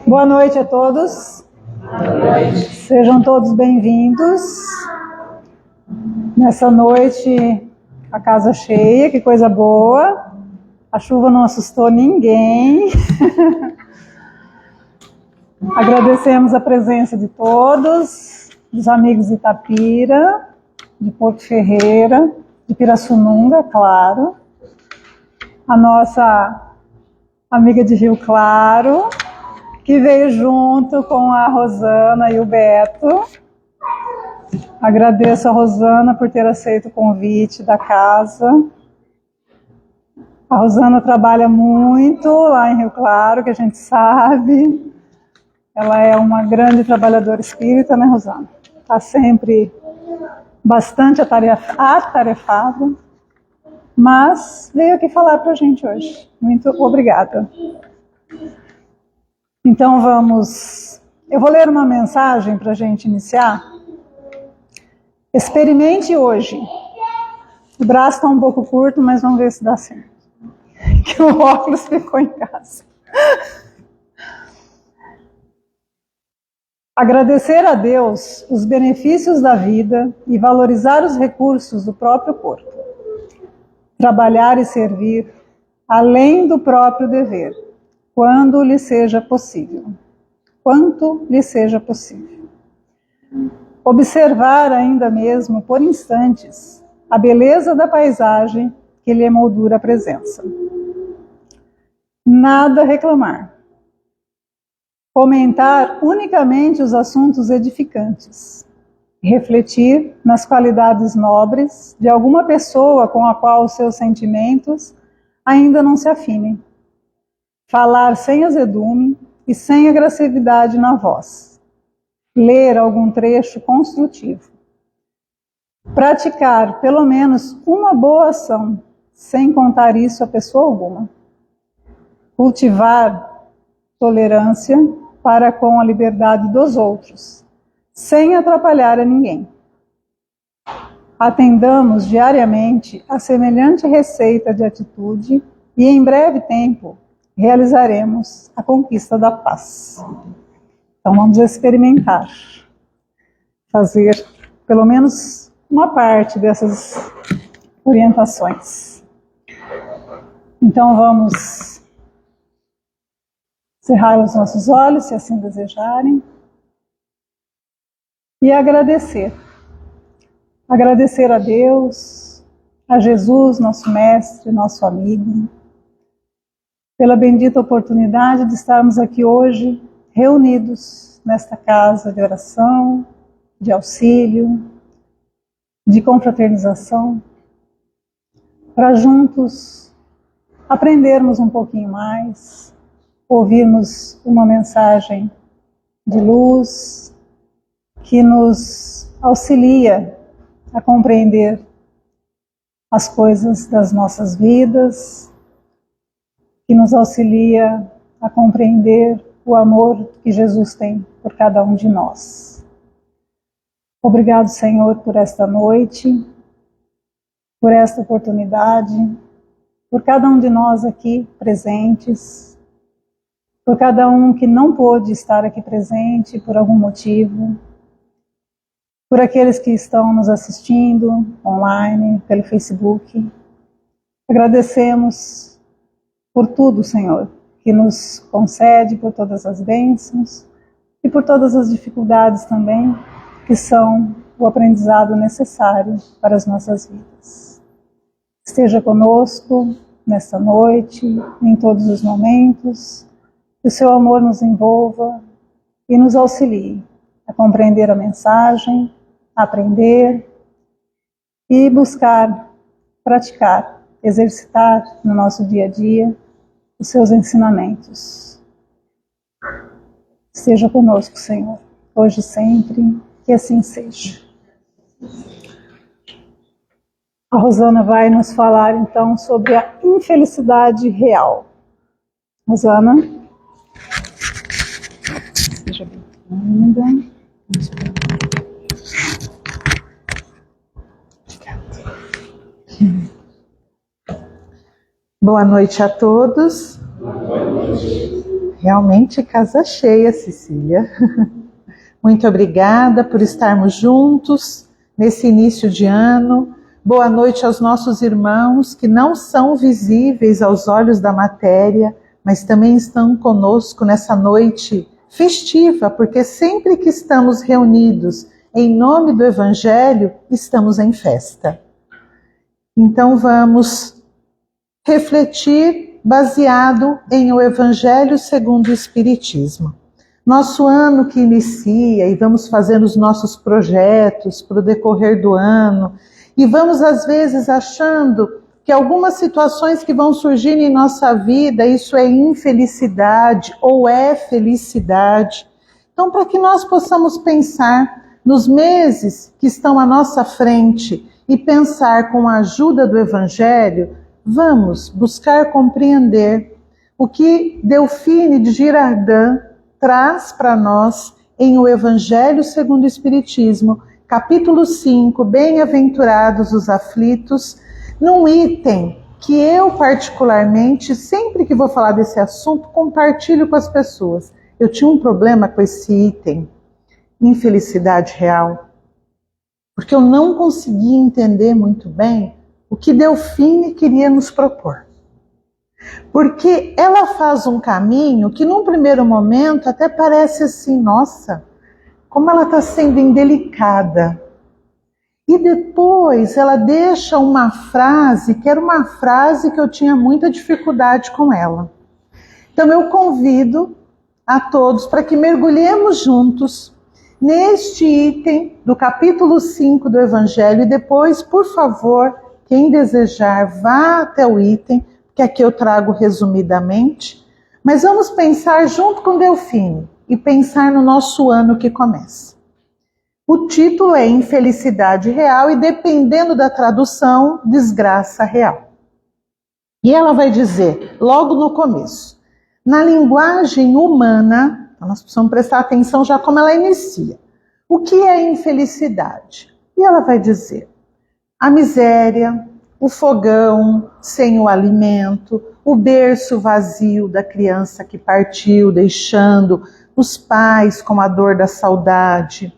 Boa noite a todos. Boa noite. Sejam todos bem-vindos. Nessa noite, a casa cheia, que coisa boa. A chuva não assustou ninguém. Agradecemos a presença de todos, dos amigos de Itapira, de Porto Ferreira, de Pirassununga, claro. A nossa amiga de Rio Claro, que veio junto com a Rosana e o Beto. Agradeço a Rosana por ter aceito o convite da casa. A Rosana trabalha muito lá em Rio Claro, que a gente sabe. Ela é uma grande trabalhadora espírita, né, Rosana? Está sempre bastante atarefada, mas veio aqui falar para a gente hoje. Muito obrigada. Então eu vou ler uma mensagem para a gente iniciar. Experimente hoje. O braço está um pouco curto, mas vamos ver se dá certo. Que o óculos ficou em casa. Agradecer a Deus os benefícios da vida e valorizar os recursos do próprio corpo. Trabalhar e servir além do próprio dever, quando lhe seja possível. Quanto lhe seja possível. Observar ainda mesmo por instantes a beleza da paisagem que lhe emoldura a presença. Nada reclamar. Comentar unicamente os assuntos edificantes. Refletir nas qualidades nobres de alguma pessoa com a qual os seus sentimentos ainda não se afinem. Falar sem azedume e sem agressividade na voz. Ler algum trecho construtivo. Praticar pelo menos uma boa ação, sem contar isso a pessoa alguma. Cultivar tolerância para com a liberdade dos outros, sem atrapalhar a ninguém. Atendamos diariamente a semelhante receita de atitude e em breve tempo realizaremos a conquista da paz. Então vamos experimentar, fazer pelo menos uma parte dessas orientações. Então vamos cerrar os nossos olhos, se assim desejarem, e agradecer. Agradecer a Deus, a Jesus, nosso mestre, nosso amigo, pela bendita oportunidade de estarmos aqui hoje, reunidos nesta casa de oração, de auxílio, de confraternização, para juntos aprendermos um pouquinho mais, ouvirmos uma mensagem de luz que nos auxilia a compreender as coisas das nossas vidas, que nos auxilia a compreender o amor que Jesus tem por cada um de nós. Obrigado, Senhor, por esta noite, por esta oportunidade, por cada um de nós aqui presentes, por cada um que não pôde estar aqui presente por algum motivo, por aqueles que estão nos assistindo online, pelo Facebook. Agradecemos por tudo, Senhor, que nos concede, por todas as bênçãos e por todas as dificuldades também, que são o aprendizado necessário para as nossas vidas. Esteja conosco nesta noite, em todos os momentos, que o seu amor nos envolva e nos auxilie a compreender a mensagem, a aprender e buscar, praticar, exercitar no nosso dia a dia os seus ensinamentos. Esteja conosco, Senhor, hoje e sempre, que assim seja. A Rosana vai nos falar então sobre a infelicidade real. Rosana? Seja bem-vinda. Boa noite a todos. Boa noite. Realmente casa cheia, Cecília. Muito obrigada por estarmos juntos nesse início de ano. Boa noite aos nossos irmãos que não são visíveis aos olhos da matéria, mas também estão conosco nessa noite festiva, porque sempre que estamos reunidos em nome do Evangelho, estamos em festa. Então vamos refletir baseado em o Evangelho segundo o Espiritismo. Nosso ano que inicia e vamos fazendo os nossos projetos para o decorrer do ano e vamos às vezes achando que algumas situações que vão surgir em nossa vida, isso é infelicidade ou é felicidade. Então, para que nós possamos pensar nos meses que estão à nossa frente e pensar com a ajuda do Evangelho, vamos buscar compreender o que Delphine de Girardin traz para nós em O Evangelho segundo o Espiritismo, capítulo 5, Bem-aventurados os aflitos, num item que eu particularmente, sempre que vou falar desse assunto, compartilho com as pessoas. Eu tinha um problema com esse item, infelicidade real, porque eu não conseguia entender muito bem o que Delphine queria nos propor. Porque ela faz um caminho que num primeiro momento até parece assim, nossa, como ela está sendo indelicada. E depois ela deixa uma frase, que era uma frase que eu tinha muita dificuldade com ela. Então eu convido a todos para que mergulhemos juntos neste item do capítulo 5 do Evangelho e depois, por favor, quem desejar, vá até o item, que aqui eu trago resumidamente, mas vamos pensar junto com Delphine e pensar no nosso ano que começa. O título é Infelicidade Real e, dependendo da tradução, Desgraça Real. E ela vai dizer, logo no começo, na linguagem humana, então nós precisamos prestar atenção já como ela inicia. O que é infelicidade? E ela vai dizer, a miséria, o fogão sem o alimento, o berço vazio da criança que partiu, deixando os pais com a dor da saudade,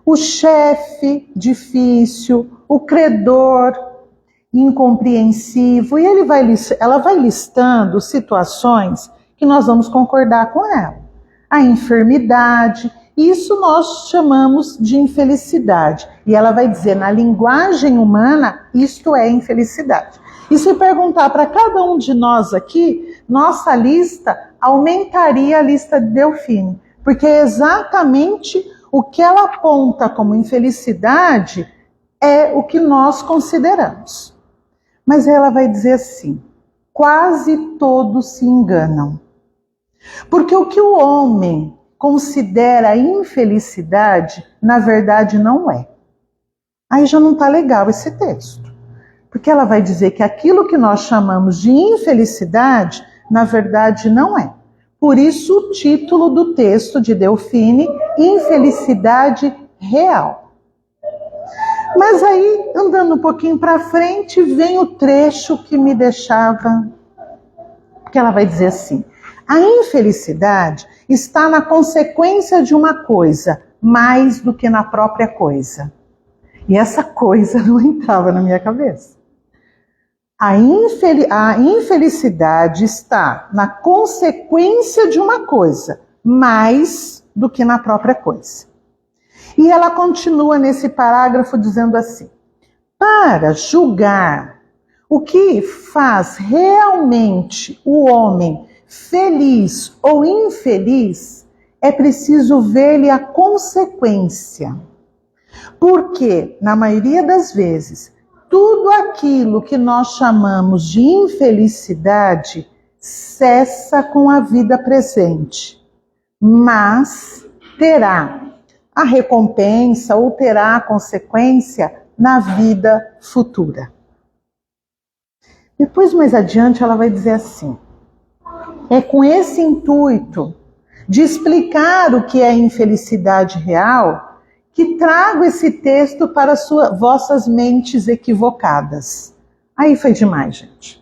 o chefe difícil, o credor incompreensivo, e ela vai listando situações que nós vamos concordar com ela. A enfermidade, isso nós chamamos de infelicidade. E ela vai dizer, na linguagem humana, isto é infelicidade. E se perguntar para cada um de nós aqui, nossa lista aumentaria a lista de Delphine, porque é exatamente o que ela aponta como infelicidade é o que nós consideramos. Mas ela vai dizer assim, quase todos se enganam. Porque o que o homem considera infelicidade, na verdade não é. Aí já não está legal esse texto. Porque ela vai dizer que aquilo que nós chamamos de infelicidade, na verdade não é. Por isso o título do texto de Delphine, Infelicidade Real. Mas aí, andando um pouquinho para frente, vem o trecho que me deixava... Porque ela vai dizer assim, a infelicidade está na consequência de uma coisa, mais do que na própria coisa. E essa coisa não entrava na minha cabeça. A infelicidade está na consequência de uma coisa, mais do que na própria coisa. E ela continua nesse parágrafo dizendo assim, para julgar o que faz realmente o homem feliz ou infeliz, é preciso ver-lhe a consequência. Porque, na maioria das vezes, tudo aquilo que nós chamamos de infelicidade cessa com a vida presente, mas terá a recompensa ou terá a consequência na vida futura. Depois, mais adiante, ela vai dizer assim, é com esse intuito de explicar o que é infelicidade real que trago esse texto para vossas mentes equivocadas. Aí foi demais, gente.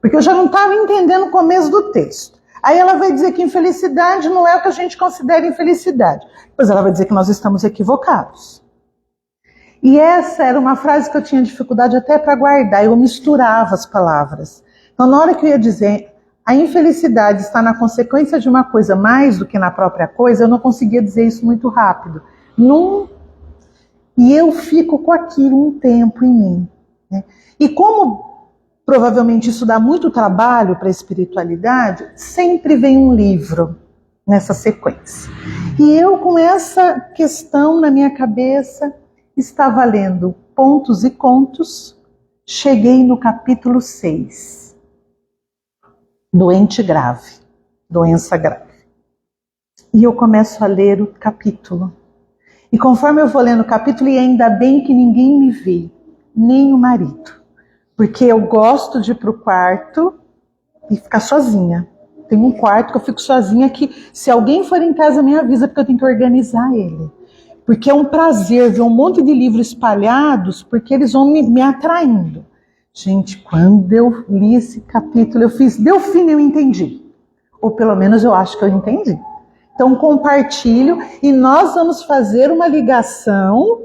Porque eu já não estava entendendo o começo do texto. Aí ela vai dizer que infelicidade não é o que a gente considera infelicidade. Depois ela vai dizer que nós estamos equivocados. E essa era uma frase que eu tinha dificuldade até para guardar, eu misturava as palavras. Então, na hora que eu ia dizer a infelicidade está na consequência de uma coisa mais do que na própria coisa, eu não conseguia dizer isso muito rápido. E eu fico com aquilo um tempo em mim. Né? E como provavelmente isso dá muito trabalho para a espiritualidade, sempre vem um livro nessa sequência. E eu, com essa questão na minha cabeça, estava lendo Pontos e Contos, cheguei no capítulo 6. Doente grave, doença grave. E eu começo a ler o capítulo. E conforme eu vou lendo o capítulo, e ainda bem que ninguém me vê, nem o marido. Porque eu gosto de ir para o quarto e ficar sozinha. Tem um quarto que eu fico sozinha que, se alguém for em casa, me avisa, porque eu tenho que organizar ele. Porque é um prazer ver um monte de livros espalhados, porque eles vão me atraindo. Gente, quando eu li esse capítulo, eu fiz, deu fim, eu entendi. Ou pelo menos eu acho que eu entendi. Então compartilho e nós vamos fazer uma ligação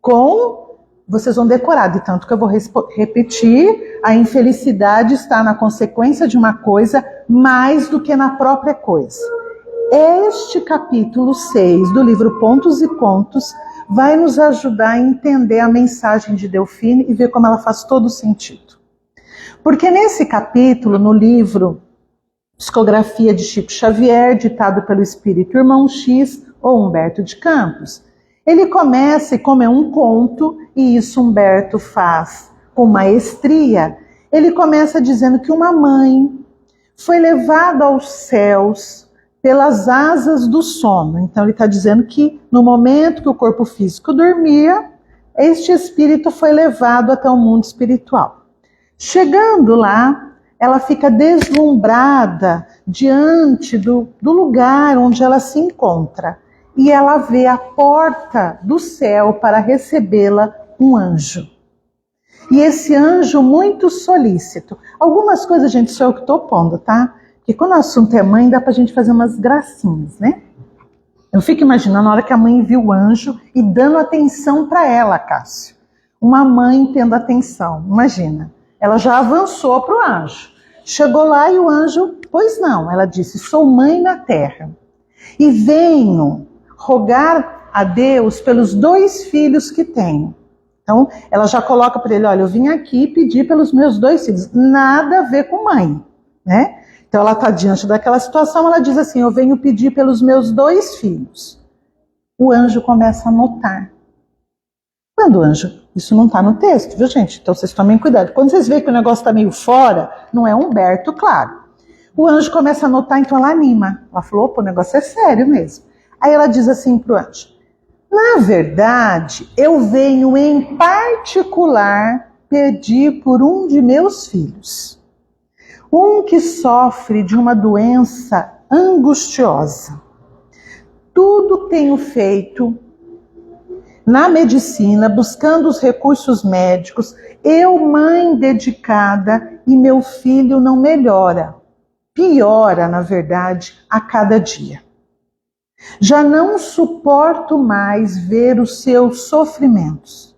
com... Vocês vão decorar, de tanto que eu vou repetir, a infelicidade está na consequência de uma coisa mais do que na própria coisa. Este capítulo 6 do livro Pontos e Contos vai nos ajudar a entender a mensagem de Delfine e ver como ela faz todo sentido. Porque nesse capítulo, no livro Psicografia de Chico Xavier, ditado pelo Espírito Irmão X ou Humberto de Campos, ele começa, e como é um conto, e isso Humberto faz com maestria, ele começa dizendo que uma mãe foi levada aos céus pelas asas do sono. Então ele está dizendo que no momento que o corpo físico dormia, este espírito foi levado até o mundo espiritual. Chegando lá, ela fica deslumbrada diante do lugar onde ela se encontra. E ela vê a porta do céu para recebê-la um anjo. E esse anjo muito solícito. Algumas coisas, gente, sou eu que estou pondo, tá? Porque quando o assunto é mãe, dá pra gente fazer umas gracinhas, né? Eu fico imaginando a hora que a mãe viu o anjo e dando atenção para ela, Cássio. Uma mãe tendo atenção, imagina. Ela já avançou para o anjo. Chegou lá e o anjo, pois não, ela disse, sou mãe na terra. E venho rogar a Deus pelos 2 filhos que tenho. Então, ela já coloca para ele, olha, eu vim aqui pedir pelos meus 2 filhos. Nada a ver com mãe, né? Então, ela está diante daquela situação, ela diz assim, eu venho pedir pelos meus 2 filhos. O anjo começa a notar. Quando o anjo, isso não está no texto, viu, gente? Então, vocês tomem cuidado. Quando vocês veem que o negócio está meio fora, não é Humberto, claro. O anjo começa a notar, então ela anima. Ela falou, opa, o negócio é sério mesmo. Aí ela diz assim para o anjo, na verdade, eu venho em particular pedir por um de meus filhos. Um que sofre de uma doença angustiosa. Tudo tenho feito na medicina, buscando os recursos médicos, eu, mãe dedicada, e meu filho não melhora. Piora, na verdade, a cada dia. Já não suporto mais ver os seus sofrimentos.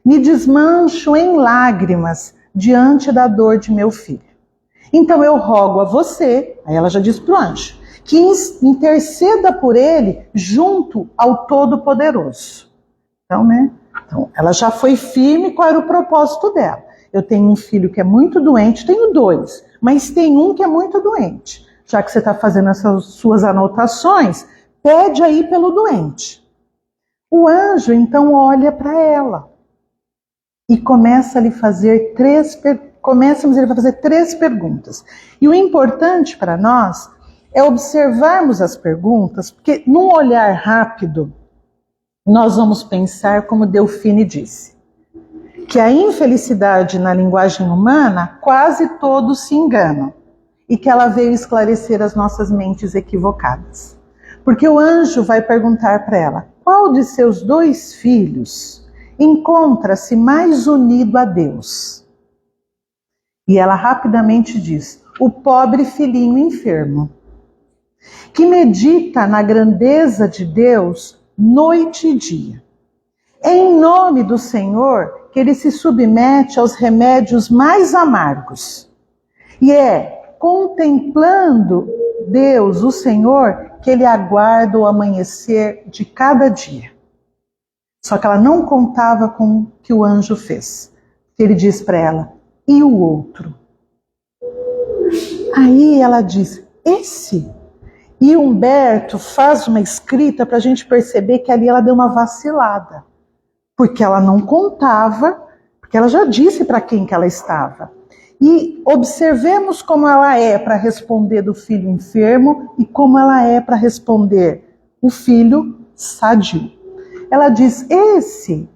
Me desmancho em lágrimas diante da dor de meu filho. Então eu rogo a você, aí ela já diz para o anjo, que interceda por ele junto ao Todo-Poderoso. Então, né? Então, ela já foi firme, qual era o propósito dela? Eu tenho um filho que é muito doente, tenho 2, mas tem um que é muito doente. Já que você está fazendo essas suas anotações, pede aí pelo doente. O anjo, então, olha para ela e começa a lhe fazer 3 perguntas. E o importante para nós é observarmos as perguntas, porque num olhar rápido, nós vamos pensar, como Delfine disse, que a infelicidade na linguagem humana, quase todos se enganam, e que ela veio esclarecer as nossas mentes equivocadas. Porque o anjo vai perguntar para ela, qual de seus 2 filhos encontra-se mais unido a Deus? E ela rapidamente diz, o pobre filhinho enfermo, que medita na grandeza de Deus noite e dia. É em nome do Senhor que ele se submete aos remédios mais amargos. E é contemplando Deus, o Senhor, que ele aguarda o amanhecer de cada dia. Só que ela não contava com o que o anjo fez. Ele diz para ela, e o outro? Aí ela diz, esse? E Humberto faz uma escrita para a gente perceber que ali ela deu uma vacilada. Porque ela não contava, porque ela já disse para quem que ela estava. E observemos como ela é para responder do filho enfermo e como ela é para responder o filho sadio. Ela diz, esse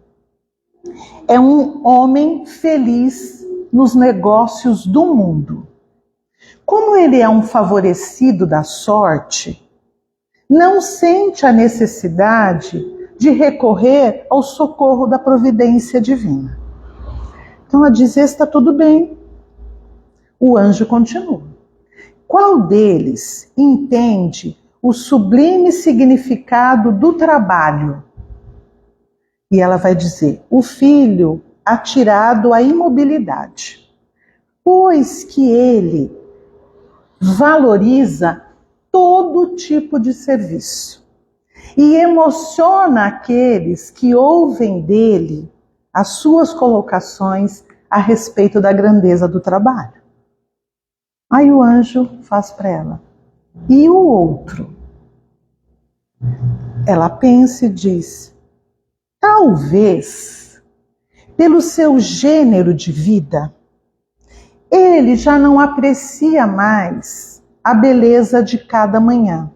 é um homem feliz nos negócios do mundo. Como ele é um favorecido da sorte, não sente a necessidade de recorrer ao socorro da providência divina. Então ela diz, está tudo bem. O anjo continua. Qual deles entende o sublime significado do trabalho? E ela vai dizer, o filho atirado à imobilidade, pois que ele valoriza todo tipo de serviço e emociona aqueles que ouvem dele as suas colocações a respeito da grandeza do trabalho. Aí o anjo faz para ela, e o outro? Ela pensa e diz, talvez, pelo seu gênero de vida, ele já não aprecia mais a beleza de cada manhã,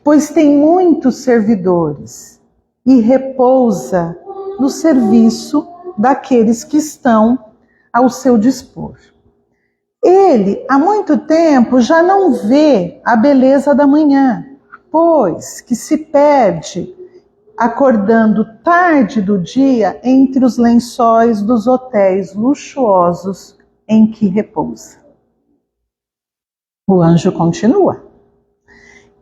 pois tem muitos servidores e repousa no serviço daqueles que estão ao seu dispor. Ele, há muito tempo, já não vê a beleza da manhã, pois que se perde acordando tarde do dia entre os lençóis dos hotéis luxuosos em que repousa. O anjo continua.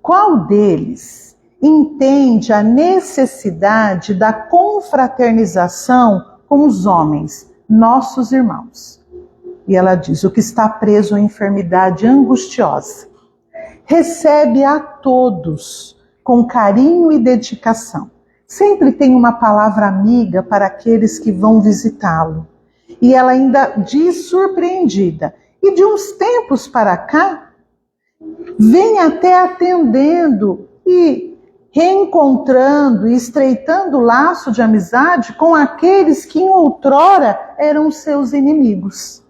Qual deles entende a necessidade da confraternização com os homens, nossos irmãos? E ela diz, o que está preso à enfermidade angustiosa, recebe a todos com carinho e dedicação. Sempre tem uma palavra amiga para aqueles que vão visitá-lo. E ela ainda diz surpreendida, e de uns tempos para cá, vem até atendendo e reencontrando e estreitando o laço de amizade com aqueles que em outrora eram seus inimigos.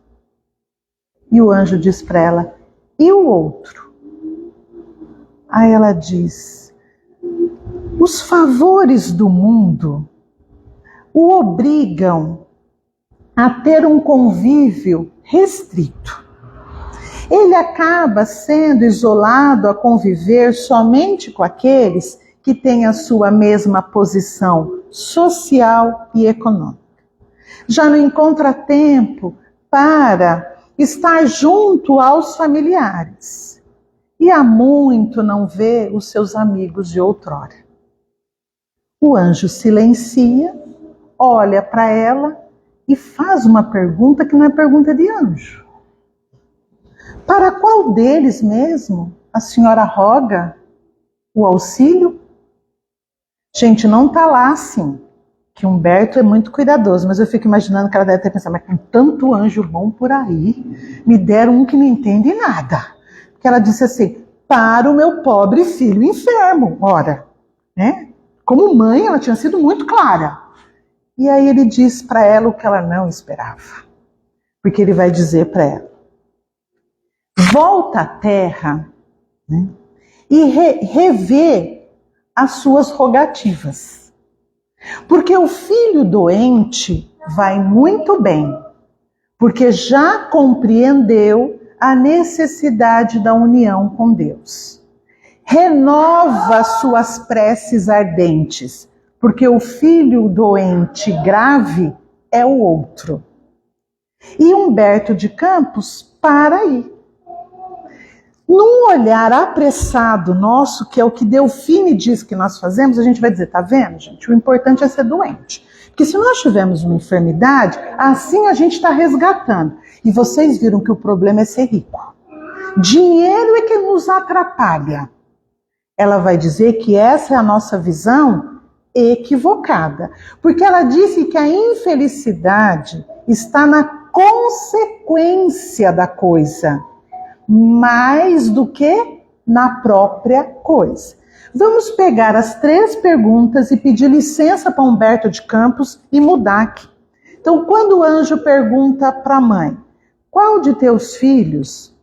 E o anjo diz para ela, e o outro? Aí ela diz, os favores do mundo o obrigam a ter um convívio restrito. Ele acaba sendo isolado a conviver somente com aqueles que têm a sua mesma posição social e econômica. Já não encontra tempo para estar junto aos familiares. E há muito não vê os seus amigos de outrora. O anjo silencia, olha para ela e faz uma pergunta que não é pergunta de anjo. Para qual deles mesmo a senhora roga o auxílio? Gente, não está lá assim, que Humberto é muito cuidadoso, mas eu fico imaginando que ela deve ter pensado, mas com tanto anjo bom por aí, me deram um que não entende nada. Porque ela disse assim, para o meu pobre filho enfermo, ora, né? Como mãe, ela tinha sido muito clara. E aí ele diz para ela o que ela não esperava. Porque ele vai dizer para ela, volta à terra, né, e revê as suas rogativas. Porque o filho doente vai muito bem, porque já compreendeu a necessidade da união com Deus. Renova suas preces ardentes, porque o filho doente grave é o outro. E Humberto de Campos para aí. Num olhar apressado nosso, que é o que Delfine diz que nós fazemos, a gente vai dizer, tá vendo, gente? O importante é ser doente. Porque se nós tivermos uma enfermidade, assim a gente está resgatando. E vocês viram que o problema é ser rico. Dinheiro é que nos atrapalha. Ela vai dizer que essa é a nossa visão equivocada. Porque ela disse que a infelicidade está na consequência da coisa, mais do que na própria coisa. Vamos pegar as 3 perguntas e pedir licença para Humberto de Campos e mudar aqui. Então, quando o anjo pergunta para a mãe, qual de teus filhos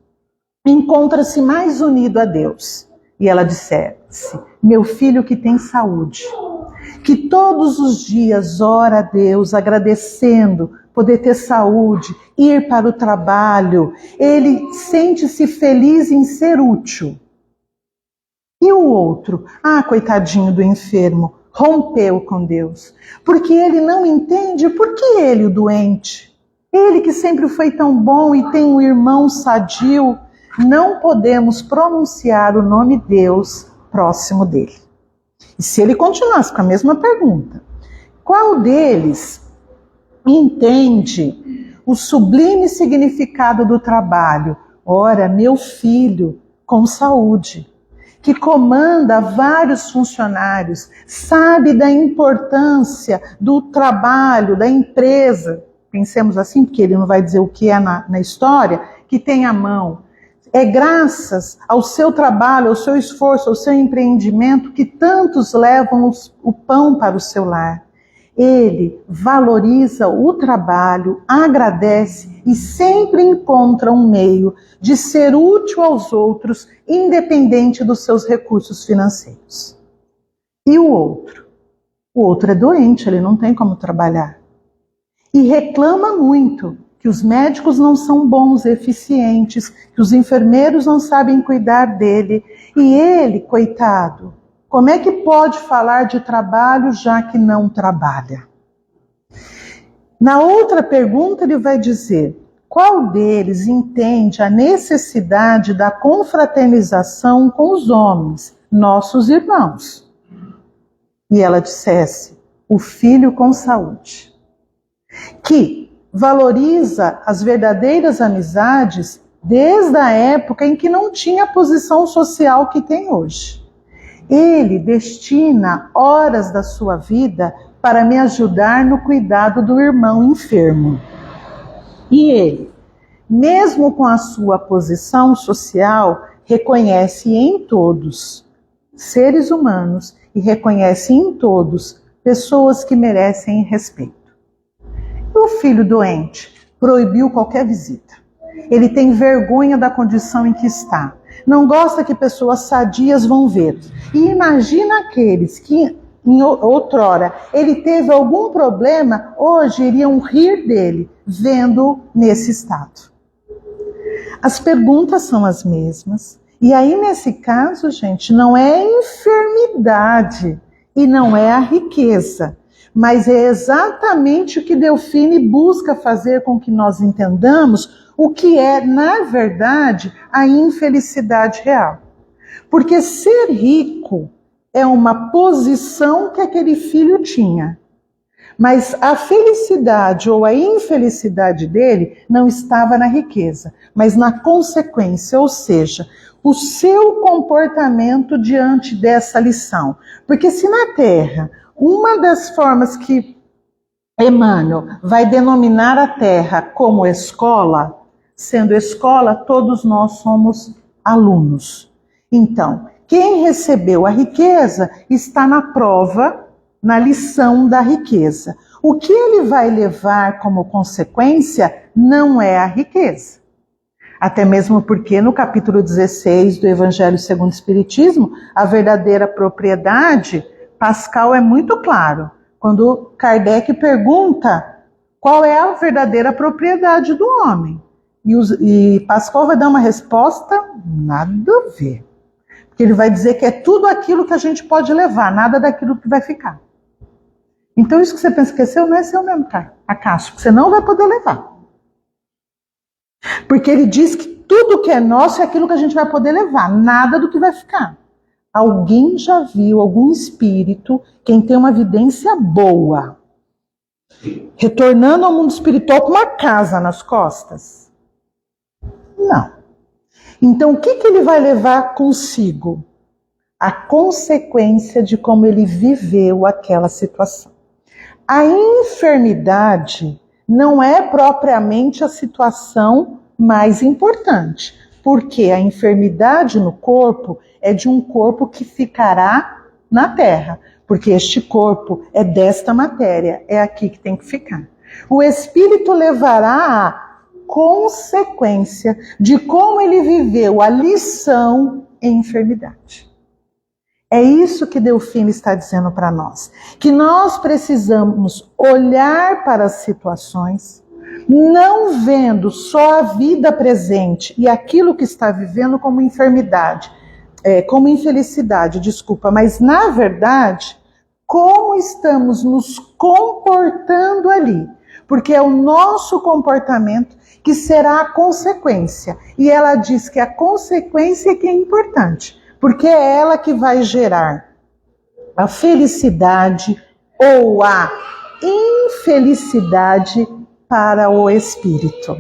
encontra-se mais unido a Deus? E ela dissesse, meu filho que tem saúde, que todos os dias ora a Deus agradecendo poder ter saúde, ir para o trabalho, ele sente-se feliz em ser útil. E o outro, coitadinho do enfermo, rompeu com Deus, porque ele não entende por que ele, o doente, ele que sempre foi tão bom e tem um irmão sadio, não podemos pronunciar o nome Deus próximo dele. E se ele continuasse com a mesma pergunta, qual deles entende o sublime significado do trabalho? Ora, meu filho com saúde, que comanda vários funcionários, sabe da importância do trabalho, da empresa, pensemos assim, porque ele não vai dizer o que é na história, que tem a mão. É graças ao seu trabalho, ao seu esforço, ao seu empreendimento que tantos levam o pão para o seu lar. Ele valoriza o trabalho, agradece e sempre encontra um meio de ser útil aos outros, independente dos seus recursos financeiros. E o outro? O outro é doente, ele não tem como trabalhar. E reclama muito que os médicos não são bons, eficientes, que os enfermeiros não sabem cuidar dele. E ele, coitado, como é que pode falar de trabalho já que não trabalha? Na outra pergunta ele vai dizer, qual deles entende a necessidade da confraternização com os homens, nossos irmãos? E ela dissesse, o filho com saúde, que valoriza as verdadeiras amizades desde a época em que não tinha a posição social que tem hoje. Ele destina horas da sua vida para me ajudar no cuidado do irmão enfermo. E ele, mesmo com a sua posição social, reconhece em todos seres humanos e reconhece em todos pessoas que merecem respeito. O filho doente proibiu qualquer visita. Ele tem vergonha da condição em que está. Não gosta que pessoas sadias vão ver. E imagina aqueles que, em outrora, ele teve algum problema, hoje iriam rir dele, vendo nesse estado. As perguntas são as mesmas. E aí, nesse caso, gente, não é enfermidade e não é a riqueza. Mas é exatamente o que Delfine busca fazer com que nós entendamos o que é, na verdade, a infelicidade real. Porque ser rico é uma posição que aquele filho tinha. Mas a felicidade ou a infelicidade dele não estava na riqueza, mas na consequência, ou seja, o seu comportamento diante dessa lição. Porque se na Terra, uma das formas que Emmanuel vai denominar a Terra como escola, sendo escola, todos nós somos alunos. Então, quem recebeu a riqueza está na prova, na lição da riqueza. O que ele vai levar como consequência não é a riqueza. Até mesmo porque no capítulo 16 do Evangelho segundo o Espiritismo, a verdadeira propriedade, Pascal é muito claro. Quando Kardec pergunta qual é a verdadeira propriedade do homem. E Pascal vai dar uma resposta, nada a ver. Porque ele vai dizer que é tudo aquilo que a gente pode levar, nada daquilo que vai ficar. Então isso que você pensa que é seu, não é seu mesmo, a caixa, que você não vai poder levar. Porque ele diz que tudo que é nosso é aquilo que a gente vai poder levar, nada do que vai ficar. Alguém já viu algum espírito, quem tem uma vidência boa, retornando ao mundo espiritual com uma casa nas costas? Não. Então, o que ele vai levar consigo? A consequência de como ele viveu aquela situação. A enfermidade não é propriamente a situação mais importante, porque a enfermidade no corpo é de um corpo que ficará na terra, porque este corpo é desta matéria, é aqui que tem que ficar. O espírito levará a consequência de como ele viveu a lição em enfermidade. É isso que Delfino está dizendo para nós, que nós precisamos olhar para as situações, não vendo só a vida presente e aquilo que está vivendo como enfermidade, como infelicidade, mas na verdade, como estamos nos comportando ali, porque é o nosso comportamento que será a consequência. E ela diz que a consequência é que é importante, porque é ela que vai gerar a felicidade ou a infelicidade para o espírito.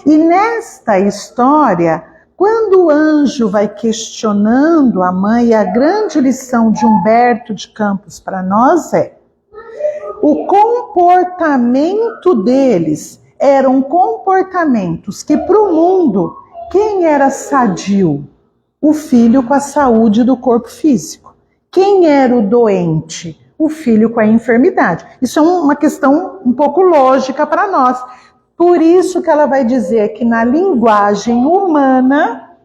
E nesta história, quando o anjo vai questionando a mãe, e a grande lição de Humberto de Campos para nós é: o comportamento deles eram comportamentos que para o mundo, quem era sadio? O filho com a saúde do corpo físico. Quem era o doente? O filho com a enfermidade. Isso é uma questão um pouco lógica para nós. Por isso que ela vai dizer que na linguagem humana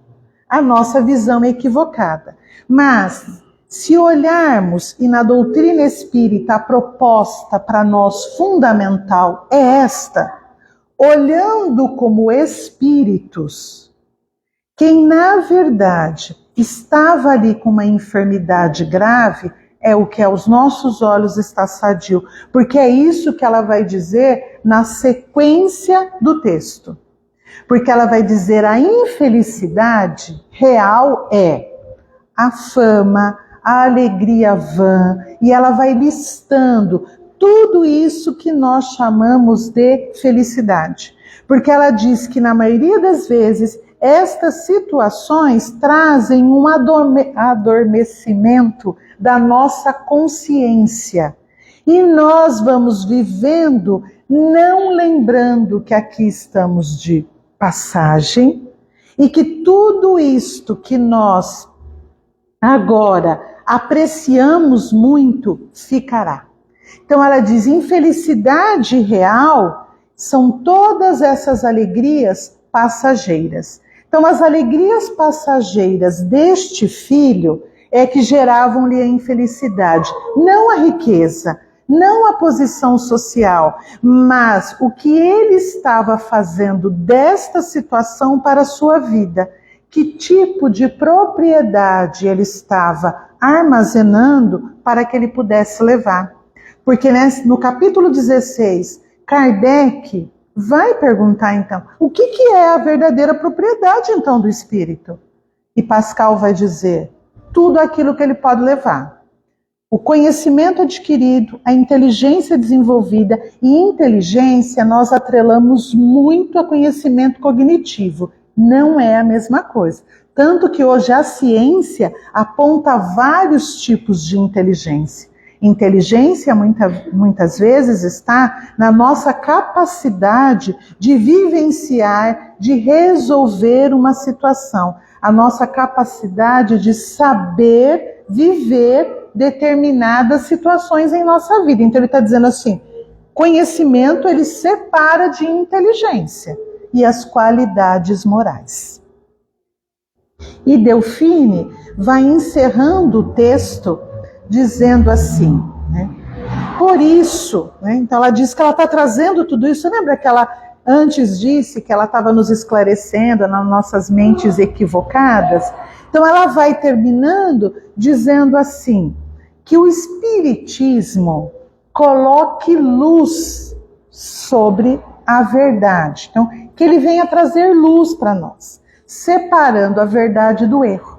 a nossa visão é equivocada. Mas se olharmos, e na doutrina espírita a proposta para nós fundamental é esta, olhando como espíritos, quem na verdade estava ali com uma enfermidade grave é o que aos nossos olhos está sadio, porque é isso que ela vai dizer na sequência do texto. Porque ela vai dizer a infelicidade real é a fama, a alegria vã, e ela vai listando tudo isso que nós chamamos de felicidade. Porque ela diz que na maioria das vezes estas situações trazem um adormecimento da nossa consciência. E nós vamos vivendo não lembrando que aqui estamos de passagem e que tudo isto que nós agora apreciamos muito ficará. Então ela diz: infelicidade real são todas essas alegrias passageiras. Então as alegrias passageiras deste filho é que geravam-lhe a infelicidade, não a riqueza, não a posição social, mas o que ele estava fazendo desta situação para a sua vida. Que tipo de propriedade ele estava armazenando para que ele pudesse levar. Porque no capítulo 16, Kardec vai perguntar então, o que é a verdadeira propriedade então do espírito? E Pascal vai dizer, tudo aquilo que ele pode levar. O conhecimento adquirido, a inteligência desenvolvida, e inteligência nós atrelamos muito a conhecimento cognitivo. Não é a mesma coisa. Tanto que hoje a ciência aponta vários tipos de inteligência. Inteligência muitas vezes está na nossa capacidade de vivenciar, de resolver uma situação. A nossa capacidade de saber viver determinadas situações em nossa vida. Então ele está dizendo assim, conhecimento ele separa de inteligência e as qualidades morais. E Delfine vai encerrando o texto dizendo assim, né? Por isso, né? Então ela diz que ela está trazendo tudo isso. Lembra que ela antes disse que ela estava nos esclarecendo nas nossas mentes equivocadas? Então ela vai terminando dizendo assim, que o Espiritismo coloque luz sobre a verdade. Então, que ele venha trazer luz para nós. separando a verdade do erro.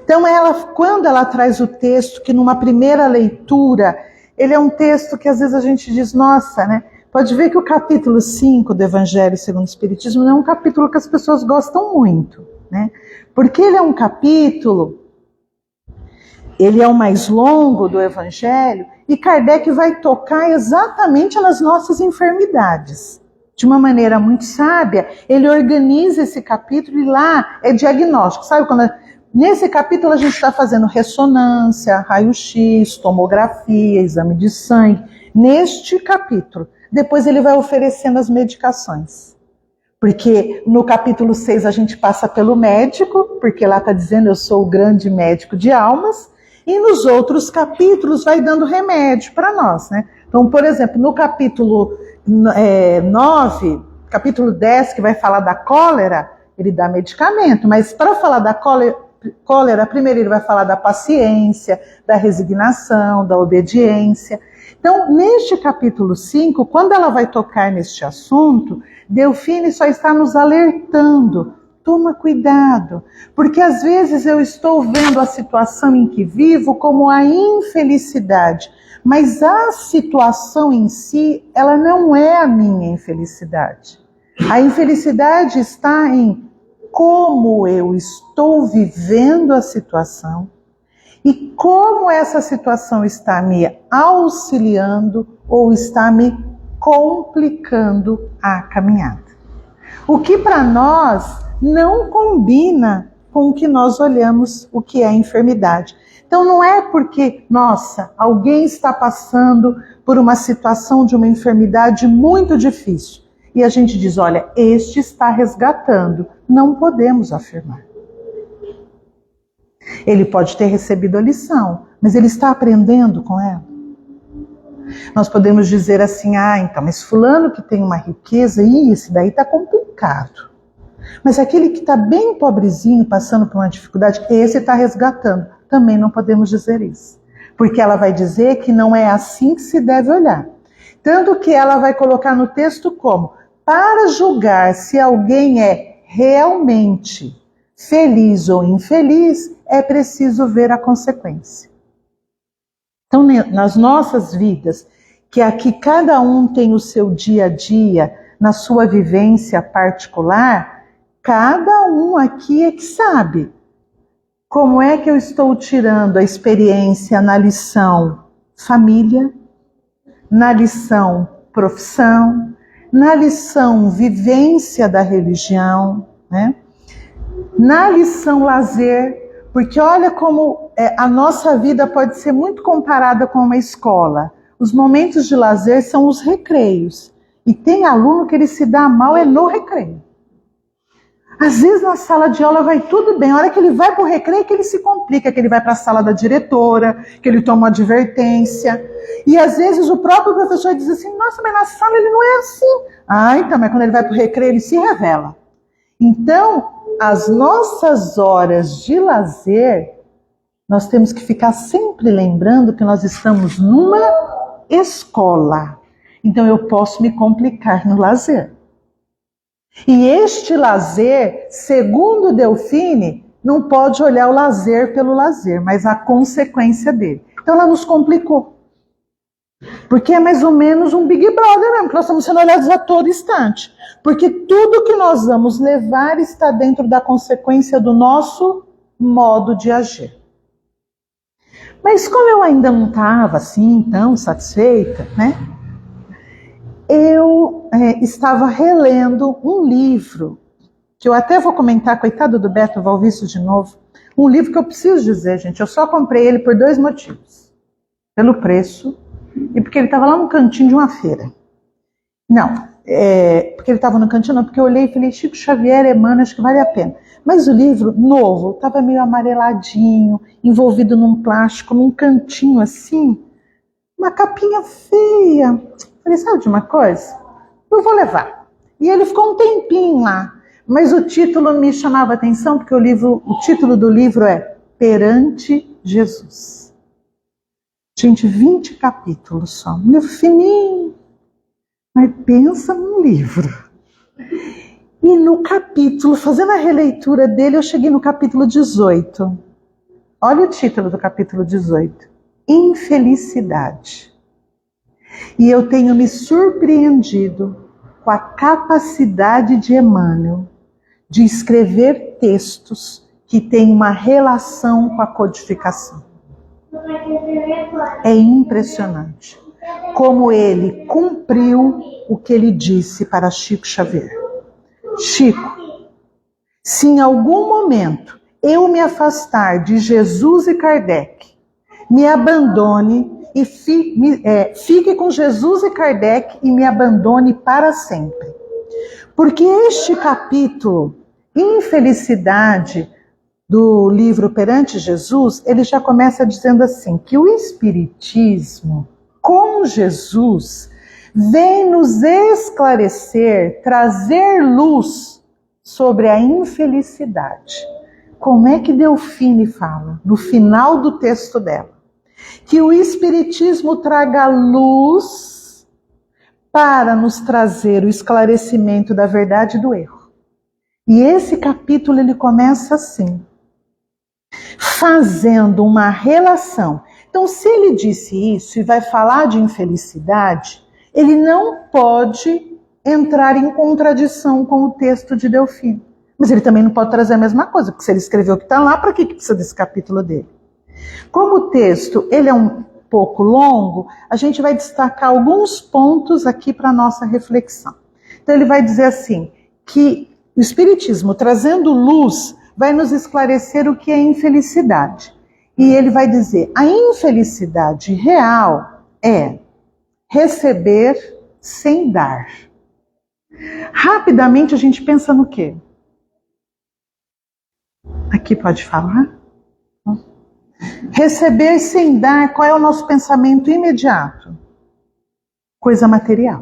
Então, quando ela traz o texto, que numa primeira leitura, ele é um texto que às vezes a gente diz, nossa, né? Pode ver que o capítulo 5 do Evangelho segundo o Espiritismo não é um capítulo que as pessoas gostam muito, né? Porque ele é um capítulo, ele é o mais longo do Evangelho, e Kardec vai tocar exatamente nas nossas enfermidades. De uma maneira muito sábia, ele organiza esse capítulo e lá é diagnóstico. Sabe quando nesse capítulo a gente está fazendo ressonância, raio-x, tomografia, exame de sangue. Neste capítulo. Depois ele vai oferecendo as medicações. Porque no capítulo 6 a gente passa pelo médico, porque lá está dizendo eu sou o grande médico de almas, e nos outros capítulos vai dando remédio para nós, né? Então, por exemplo, no capítulo 9, capítulo 10, que vai falar da cólera, ele dá medicamento, mas para falar da cólera, primeiro ele vai falar da paciência, da resignação, da obediência. Então, neste capítulo 5, quando ela vai tocar neste assunto, Delfine só está nos alertando. Toma cuidado, porque às vezes eu estou vendo a situação em que vivo como a infelicidade, mas a situação em si, ela não é a minha infelicidade. A infelicidade está em como eu estou vivendo a situação e como essa situação está me auxiliando ou está me complicando a caminhada. O que para nós não combina com o que nós olhamos o que é a enfermidade. Então não é porque, nossa, alguém está passando por uma situação de uma enfermidade muito difícil e a gente diz, olha, este está resgatando. Não podemos afirmar. Ele pode ter recebido a lição, mas ele está aprendendo com ela. Nós podemos dizer assim, então, mas fulano que tem uma riqueza, esse daí está complicado. Mas aquele que está bem pobrezinho, passando por uma dificuldade, esse está resgatando. Também não podemos dizer isso. Porque ela vai dizer que não é assim que se deve olhar. Tanto que ela vai colocar no texto como, para julgar se alguém é realmente feliz ou infeliz, é preciso ver a consequência. Então, nas nossas vidas, que aqui cada um tem o seu dia a dia, na sua vivência particular, cada um aqui é que sabe como é que eu estou tirando a experiência na lição família, na lição profissão, na lição vivência da religião, né? Na lição lazer, porque olha como a nossa vida pode ser muito comparada com uma escola. Os momentos de lazer são os recreios. E tem aluno que ele se dá mal no recreio. Às vezes na sala de aula vai tudo bem, a hora que ele vai para o recreio que ele se complica, que ele vai para a sala da diretora, que ele toma uma advertência. E às vezes o próprio professor diz assim, nossa, mas na sala ele não é assim. Então, mas quando ele vai para o recreio ele se revela. Então, as nossas horas de lazer, nós temos que ficar sempre lembrando que nós estamos numa escola. Então eu posso me complicar no lazer. E este lazer, segundo Delfine, não pode olhar o lazer pelo lazer, mas a consequência dele. Então ela nos complicou. Porque é mais ou menos um Big Brother mesmo, que nós estamos sendo olhados a todo instante. Porque tudo que nós vamos levar está dentro da consequência do nosso modo de agir. Mas como eu ainda não estava assim tão satisfeita, né? Eu estava relendo um livro, que eu até vou comentar, coitado do Beto Valvício de novo, um livro que eu preciso dizer, gente, eu só comprei ele por 2 motivos. Pelo preço e porque ele estava lá no cantinho de uma feira. Não, porque ele estava no cantinho, não, porque eu olhei e falei, Chico Xavier, Emmanuel, acho que vale a pena. Mas o livro, novo, estava meio amareladinho, envolvido num plástico, num cantinho assim, uma capinha feia. Falei, sabe de uma coisa? Eu vou levar. E ele ficou um tempinho lá, mas o título me chamava a atenção, porque o título do livro é Perante Jesus. Gente, 20 capítulos só, um livro fininho, mas pensa num livro. E no capítulo, fazendo a releitura dele, eu cheguei no capítulo 18. Olha o título do capítulo 18. Infelicidade. E eu tenho me surpreendido com a capacidade de Emmanuel de escrever textos que têm uma relação com a codificação. É impressionante como ele cumpriu o que ele disse para Chico Xavier. Chico, se em algum momento eu me afastar de Jesus e Kardec, me abandone e fique com Jesus e Kardec e me abandone para sempre. Porque este capítulo, Infelicidade, do livro Perante Jesus, ele já começa dizendo assim, que o Espiritismo, com Jesus, vem nos esclarecer, trazer luz sobre a infelicidade. Como é que Delfine fala, no final do texto dela? Que o Espiritismo traga luz para nos trazer o esclarecimento da verdade e do erro. E esse capítulo ele começa assim, fazendo uma relação. Então, se ele disse isso e vai falar de infelicidade, ele não pode entrar em contradição com o texto de Delfine. Mas ele também não pode trazer a mesma coisa, porque se ele escreveu o que está lá, para que precisa desse capítulo dele? Como o texto ele é um pouco longo, a gente vai destacar alguns pontos aqui para a nossa reflexão. Então ele vai dizer assim, que o Espiritismo, trazendo luz, vai nos esclarecer o que é infelicidade. E ele vai dizer, a infelicidade real é receber sem dar. Rapidamente a gente pensa no quê? Aqui pode falar? Receber sem dar, qual é o nosso pensamento imediato? Coisa material.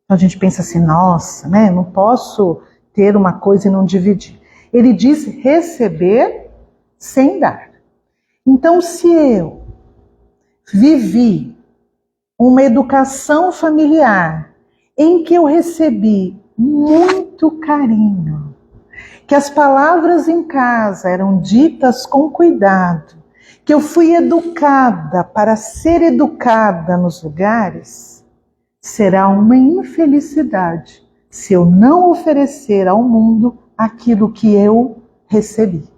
Então a gente pensa assim, nossa, né, não posso ter uma coisa e não dividir. Ele diz receber sem dar. Então, se eu vivi uma educação familiar em que eu recebi muito carinho, que as palavras em casa eram ditas com cuidado, que eu fui educada para ser educada nos lugares, será uma infelicidade se eu não oferecer ao mundo aquilo que eu recebi.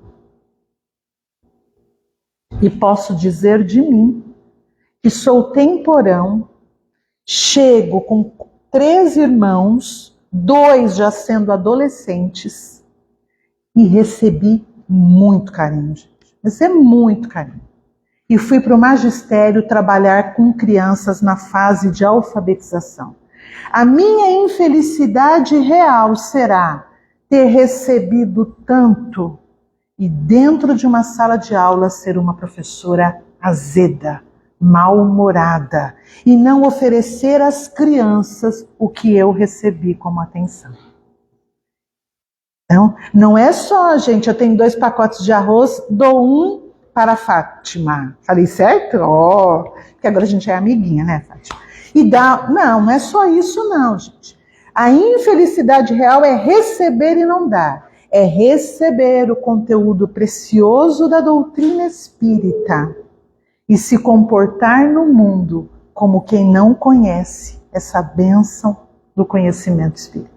E posso dizer de mim que sou temporão, chego com 3 irmãos, 2 já sendo adolescentes, e recebi muito carinho, gente. Mas é muito carinho. E fui para o magistério trabalhar com crianças na fase de alfabetização. A minha infelicidade real será ter recebido tanto e dentro de uma sala de aula ser uma professora azeda, mal-humorada e não oferecer às crianças o que eu recebi como atenção. Então, não é só, gente, eu tenho 2 pacotes de arroz, dou um para a Fátima. Falei certo? Porque agora a gente é amiguinha, né, Fátima? E dá, não é só isso não, gente. A infelicidade real é receber e não dar. É receber o conteúdo precioso da doutrina espírita e se comportar no mundo como quem não conhece essa bênção do conhecimento espírita.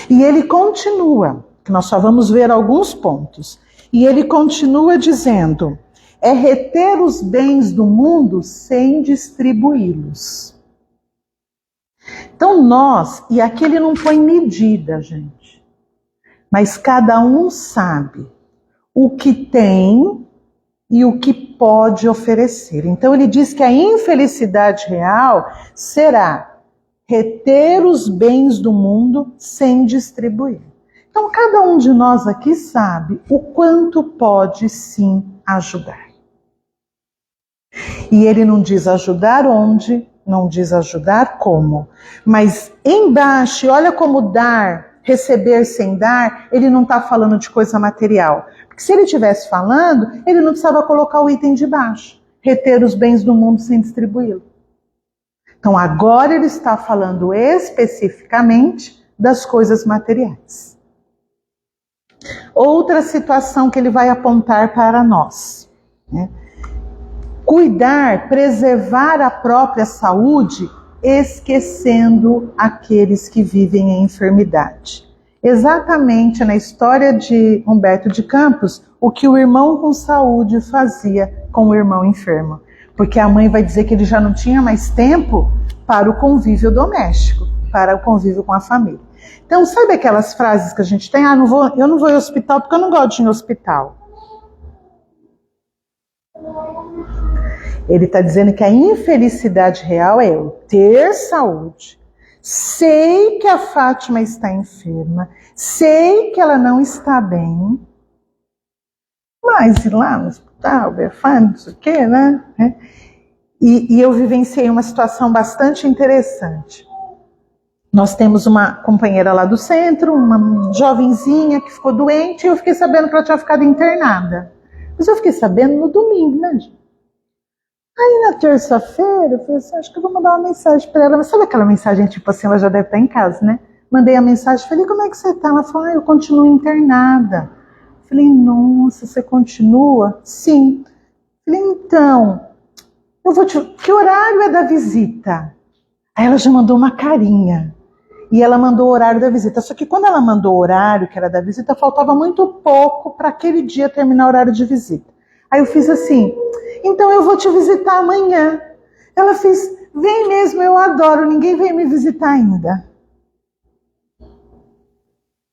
E ele continua, que nós só vamos ver alguns pontos, e ele continua dizendo, é reter os bens do mundo sem distribuí-los. Então nós, e aqui ele não põe medida, gente, mas cada um sabe o que tem e o que pode oferecer. Então ele diz que a infelicidade real será reter os bens do mundo sem distribuir. Então cada um de nós aqui sabe o quanto pode sim ajudar. E ele não diz ajudar onde, não diz ajudar como. Mas embaixo, olha como dar, receber sem dar, ele não está falando de coisa material. Porque se ele estivesse falando, ele não precisava colocar o item de baixo. Reter os bens do mundo sem distribuí-lo. Então agora ele está falando especificamente das coisas materiais. Outra situação que ele vai apontar para nós, né? Cuidar, preservar a própria saúde, esquecendo aqueles que vivem em enfermidade. Exatamente na história de Humberto de Campos, o que o irmão com saúde fazia com o irmão enfermo. Porque a mãe vai dizer que ele já não tinha mais tempo para o convívio doméstico, para o convívio com a família. Então, sabe aquelas frases que a gente tem? Eu não vou ao hospital porque eu não gosto de ir no hospital. Ele está dizendo que a infelicidade real é eu ter saúde. Sei que a Fátima está enferma, sei que ela não está bem, mas ir lá no hospital, não sei o quê, né? E eu vivenciei uma situação bastante interessante. Nós temos uma companheira lá do centro, uma jovenzinha que ficou doente, e eu fiquei sabendo que ela tinha ficado internada. Mas eu fiquei sabendo no domingo, né, gente? Aí na terça-feira, eu falei assim, acho que eu vou mandar uma mensagem para ela. Mas sabe aquela mensagem, tipo assim, ela já deve estar em casa, né? Mandei a mensagem, falei, como é que você tá? Ela falou, eu continuo internada. Falei, nossa, você continua? Sim. Falei, então, que horário é da visita? Aí ela já mandou uma carinha. E ela mandou o horário da visita. Só que quando ela mandou o horário que era da visita, faltava muito pouco para aquele dia terminar o horário de visita. Aí eu fiz assim, então eu vou te visitar amanhã. Ela fez, vem mesmo, eu adoro, ninguém veio me visitar ainda.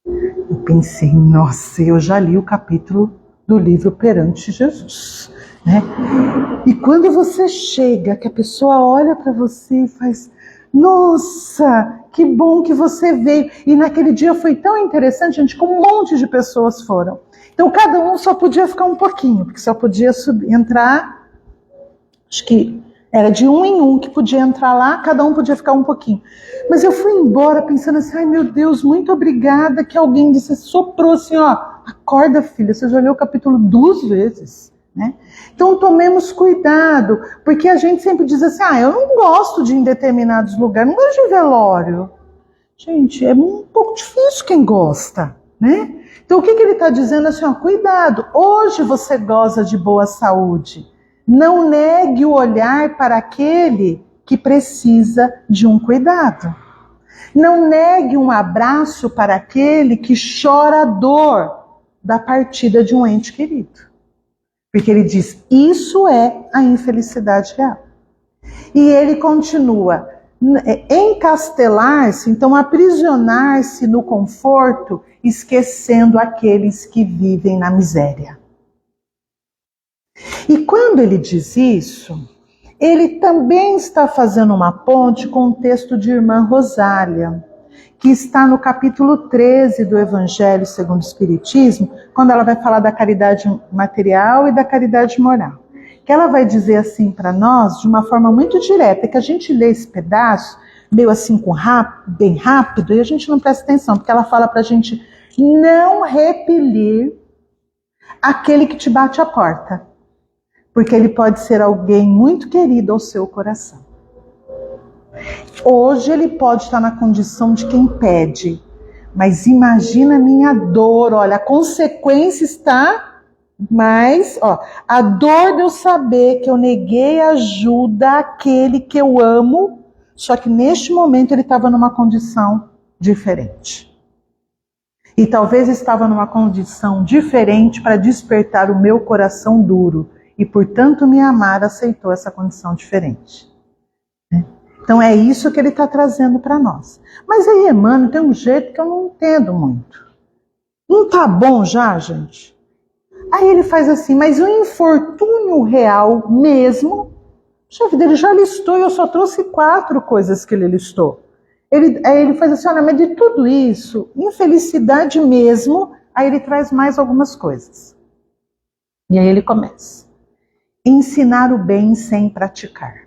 Eu pensei, nossa, eu já li o capítulo do livro Perante Jesus, né? E quando você chega, que a pessoa olha para você e faz, nossa, que bom que você veio. E naquele dia foi tão interessante, gente, que um monte de pessoas foram. Então cada um só podia ficar um pouquinho, porque só podia entrar, acho que era de um em um que podia entrar lá, cada um podia ficar um pouquinho. Mas eu fui embora pensando assim, ai meu Deus, muito obrigada, que alguém disse, soprou assim, ó, acorda filha, você já leu o capítulo 2 vezes, né? Então tomemos cuidado, porque a gente sempre diz assim, eu não gosto de ir em determinados lugares, não gosto de velório. Gente, é um pouco difícil quem gosta, né? Então o que ele está dizendo assim, ó, cuidado, hoje você goza de boa saúde, não negue o olhar para aquele que precisa de um cuidado. Não negue um abraço para aquele que chora a dor da partida de um ente querido. Porque ele diz, isso é a infelicidade real. E ele continua, encastelar-se, então aprisionar-se no conforto, esquecendo aqueles que vivem na miséria. E quando ele diz isso, ele também está fazendo uma ponte com o texto de Irmã Rosália, que está no capítulo 13 do Evangelho segundo o Espiritismo, quando ela vai falar da caridade material e da caridade moral. Que ela vai dizer assim para nós, de uma forma muito direta, que a gente lê esse pedaço, meio assim bem rápido, e a gente não presta atenção, porque ela fala para a gente não repelir aquele que te bate a porta, porque ele pode ser alguém muito querido ao seu coração. Hoje ele pode estar na condição de quem pede, mas imagina a minha dor, olha, a consequência está, mas a dor de eu saber que eu neguei ajuda àquele que eu amo, só que neste momento ele estava numa condição diferente. E talvez estava numa condição diferente para despertar o meu coração duro, e por tanto me amar aceitou essa condição diferente. Então é isso que ele está trazendo para nós. Mas aí, Emmanuel, tem um jeito que eu não entendo muito. Não tá bom já, gente? Aí ele faz assim, mas o infortúnio real mesmo, ele já listou e eu só trouxe 4 coisas que ele listou. Aí ele faz assim, olha, mas de tudo isso, infelicidade mesmo, aí ele traz mais algumas coisas. E aí ele começa. Ensinar o bem sem praticar.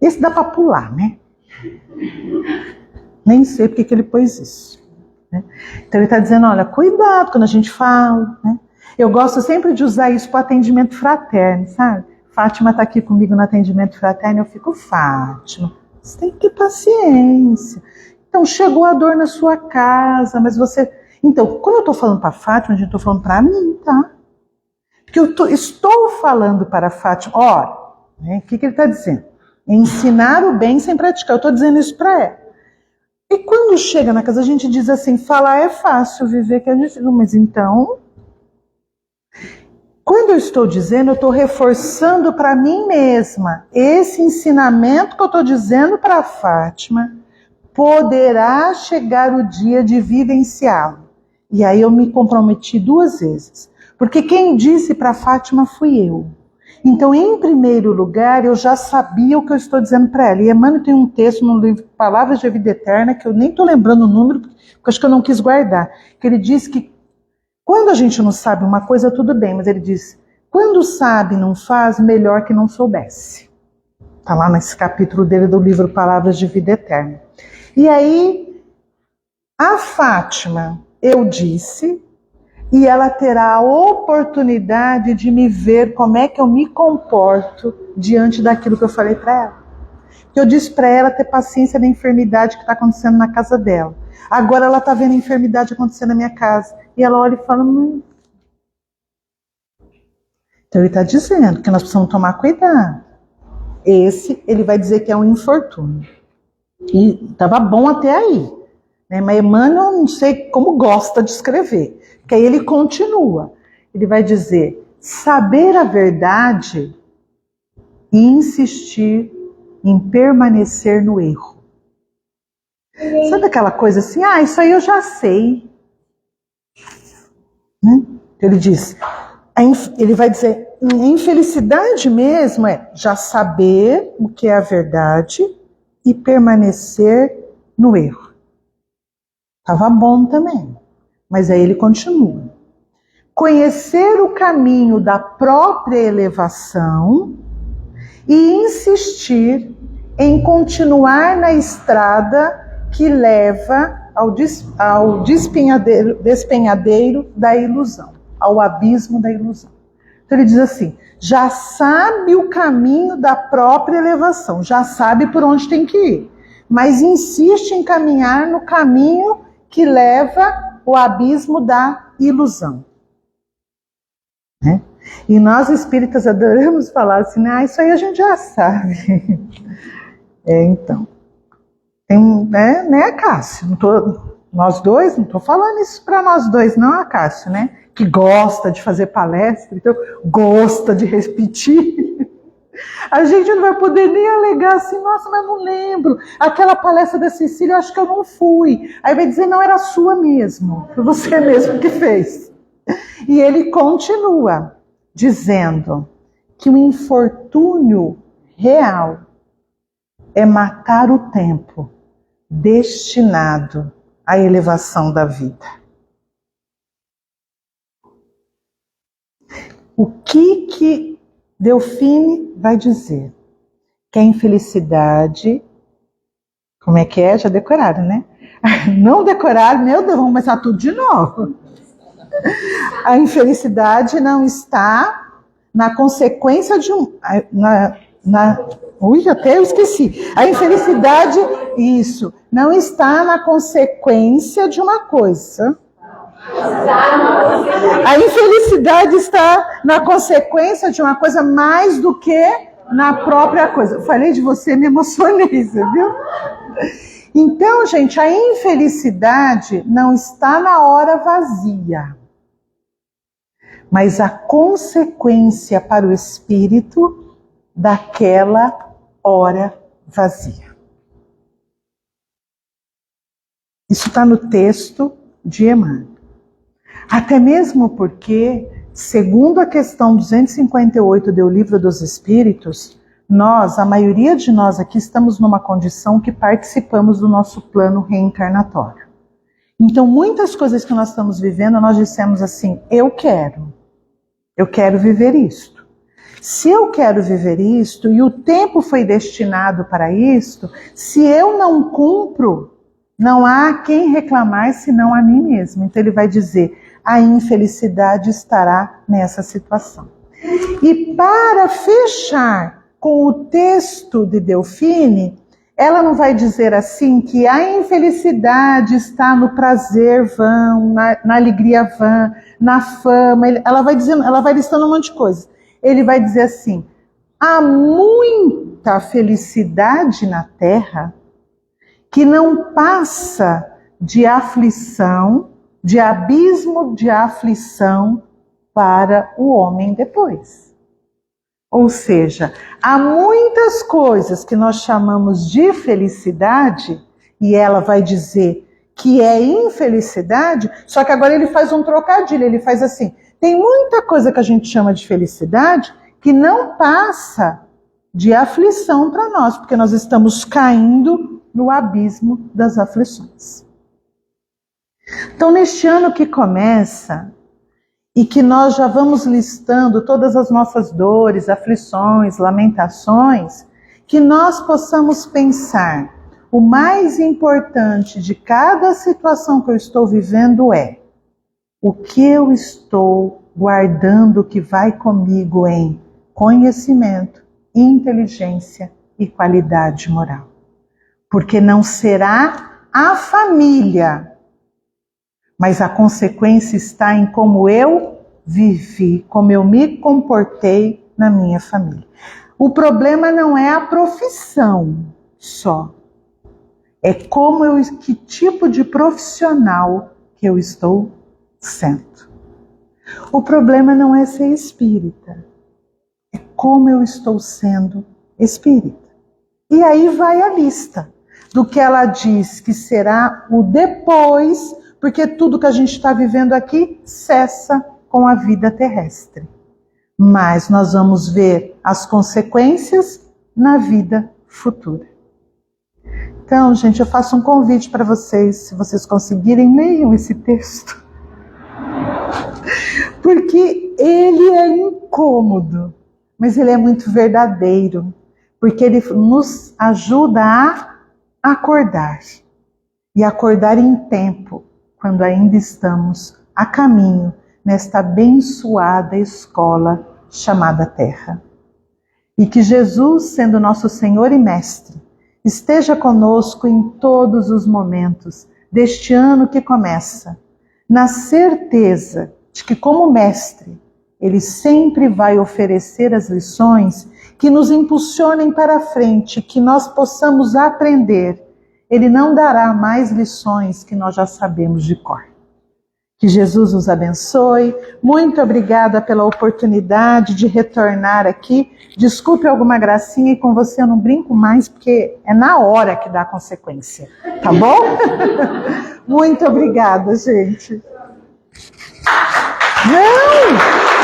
Esse dá para pular, né? Nem sei porque que ele pôs isso. Né? Então ele está dizendo, olha, cuidado quando a gente fala. Né? Eu gosto sempre de usar isso para o atendimento fraterno, sabe? Fátima está aqui comigo no atendimento fraterno, eu fico, Fátima, você tem que ter paciência. Então, chegou a dor na sua casa, mas você... Então, quando eu estou falando para a Fátima, eu estou falando para mim, tá? Porque eu estou falando para a Fátima, olha, né, o que ele está dizendo? Ensinar o bem sem praticar. Eu estou dizendo isso para ela. E quando chega na casa, a gente diz assim, falar é fácil, viver que é difícil. Mas então, quando eu estou dizendo, eu estou reforçando para mim mesma. Esse ensinamento que eu estou dizendo para a Fátima, poderá chegar o dia de vivenciá-lo. E aí eu me comprometi 2 vezes. Porque quem disse para a Fátima fui eu. Então, em primeiro lugar, eu já sabia o que eu estou dizendo para ela. E Emmanuel tem um texto no livro Palavras de Vida Eterna, que eu nem estou lembrando o número, porque acho que eu não quis guardar. Que ele diz que quando a gente não sabe uma coisa, tudo bem. Mas ele diz, quando sabe e não faz, melhor que não soubesse. Está lá nesse capítulo dele do livro Palavras de Vida Eterna. E aí, a Fátima, eu disse... E ela terá a oportunidade de me ver como é que eu me comporto diante daquilo que eu falei para ela. Porque eu disse para ela ter paciência da enfermidade que está acontecendo na casa dela. Agora ela está vendo a enfermidade acontecendo na minha casa. E ela olha e fala, Então ele está dizendo que nós precisamos tomar cuidado. Esse, ele vai dizer que é um infortúnio. E estava bom até aí. Né? Mas Emmanuel, não sei como gosta de escrever. Que aí ele continua, ele vai dizer, saber a verdade e insistir em permanecer no erro. Sabe aquela coisa assim, isso aí eu já sei. Né? Ele diz, ele vai dizer, a infelicidade mesmo é já saber o que é a verdade e permanecer no erro. Estava bom também. Mas aí ele continua. Conhecer o caminho da própria elevação e insistir em continuar na estrada que leva ao despenhadeiro da ilusão, ao abismo da ilusão. Então ele diz assim, já sabe o caminho da própria elevação, já sabe por onde tem que ir, mas insiste em caminhar no caminho que leva o abismo da ilusão. Né? E nós espíritas adoramos falar assim, isso aí a gente já sabe. Então. Tem, né, Acácio? Nós dois, não estou falando isso para nós dois, não, Acácio, né? Que gosta de fazer palestra, então gosta de repetir. A gente não vai poder nem alegar assim, nossa, mas não lembro. Aquela palestra da Cecília, eu acho que eu não fui. Aí vai dizer, não, era sua mesmo. Foi você mesmo que fez. E ele continua dizendo que o infortúnio real é matar o tempo destinado à elevação da vida. O que Delphine vai dizer? Que a infelicidade, como é que é? Já decoraram, né? Não decoraram, meu Deus, vamos começar tudo de novo. A infelicidade não está na consequência de Ui, até eu esqueci. A infelicidade, isso, não está na consequência de uma coisa. A infelicidade está na consequência de uma coisa mais do que na própria coisa. Eu falei de você, me emocionei, você viu? Então, gente, a infelicidade não está na hora vazia, mas a consequência para o espírito daquela hora vazia. Isso está no texto de Emmanuel. Até mesmo porque, segundo a questão 258 do Livro dos Espíritos, a maioria de nós aqui estamos numa condição que participamos do nosso plano reencarnatório. Então, muitas coisas que nós estamos vivendo, nós dissemos assim, eu quero viver isto. Se eu quero viver isto e o tempo foi destinado para isto, se eu não cumpro, não há quem reclamar senão a mim mesmo. Então ele vai dizer, a infelicidade estará nessa situação. E para fechar com o texto de Delphine, Ela não vai dizer assim que a infelicidade está no prazer vão, na alegria vã, na fama. Ela vai listando um monte de coisas. Ele vai dizer assim: há muita felicidade na terra que não passa de aflição, de abismo de aflição para o homem depois. Ou seja, há muitas coisas que nós chamamos de felicidade, e ela vai dizer que é infelicidade, só que agora ele faz um trocadilho, ele faz assim: tem muita coisa que a gente chama de felicidade que não passa de aflição para nós, porque nós estamos caindo no abismo das aflições. Então, neste ano que começa, e que nós já vamos listando todas as nossas dores, aflições, lamentações, que nós possamos pensar: o mais importante de cada situação que eu estou vivendo é o que eu estou guardando que vai comigo em conhecimento, inteligência e qualidade moral. Porque não será a família, mas a consequência está em como eu vivi, como eu me comportei na minha família. O problema não é a profissão só, é que tipo de profissional que eu estou sendo. O problema não é ser espírita, é como eu estou sendo espírita. E aí vai a lista do que ela diz que será o depois, porque tudo que a gente está vivendo aqui cessa com a vida terrestre. Mas nós vamos ver as consequências na vida futura. Então, gente, eu faço um convite para vocês, se vocês conseguirem, leiam esse texto. Porque ele é incômodo, mas ele é muito verdadeiro, porque ele nos ajuda a acordar. E acordar em tempo, quando ainda estamos a caminho nesta abençoada escola chamada Terra. E que Jesus, sendo nosso Senhor e Mestre, esteja conosco em todos os momentos deste ano que começa, na certeza de que, como Mestre, Ele sempre vai oferecer as lições que nos impulsionem para a frente, que nós possamos aprender. Ele não dará mais lições que nós já sabemos de cor. Que Jesus nos abençoe. Muito obrigada pela oportunidade de retornar aqui. Desculpe alguma gracinha e com você eu não brinco mais, porque é na hora que dá consequência. Tá bom? Muito obrigada, gente. Não!